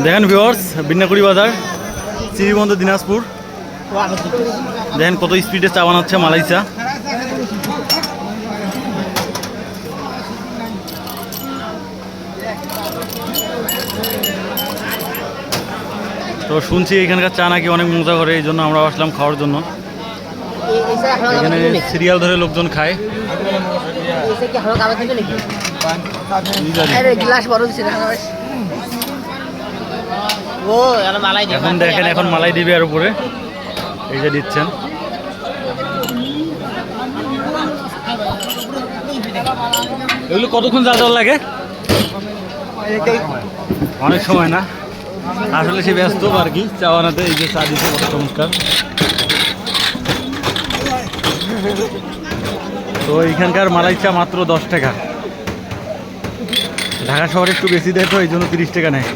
দেখেন ভিউয়ার্স, বিন্নাকুড়ি বাজার, শ্রীবন্ধ, দিনাজপুর। দেখেন কত স্পিডে চা বানাচ্ছে, মালাই চা। তো শুনছি এখানকার চা নাকি অনেক মজা করে, এই জন্য আমরা আসলাম খাওয়ার জন্য। এখানে সিরিয়াল ধরে লোকজন খায়। এখন দেখেন, এখন মালাই দিবে আর উপরে এই যে দিচ্ছেন। এগুলো কতক্ষণ যা দেওয়ার লাগে? অনেক সময় না, আসলে সে ব্যস্ত আর কি চা বানাতে। এই যে চা দিচ্ছে কত চমৎকার। তো এখানকার মালাই চা মাত্র 10 টাকা। ঢাকা শহরে একটু বেশি দেয়, তো এই জন্য 30 টাকা নেয়।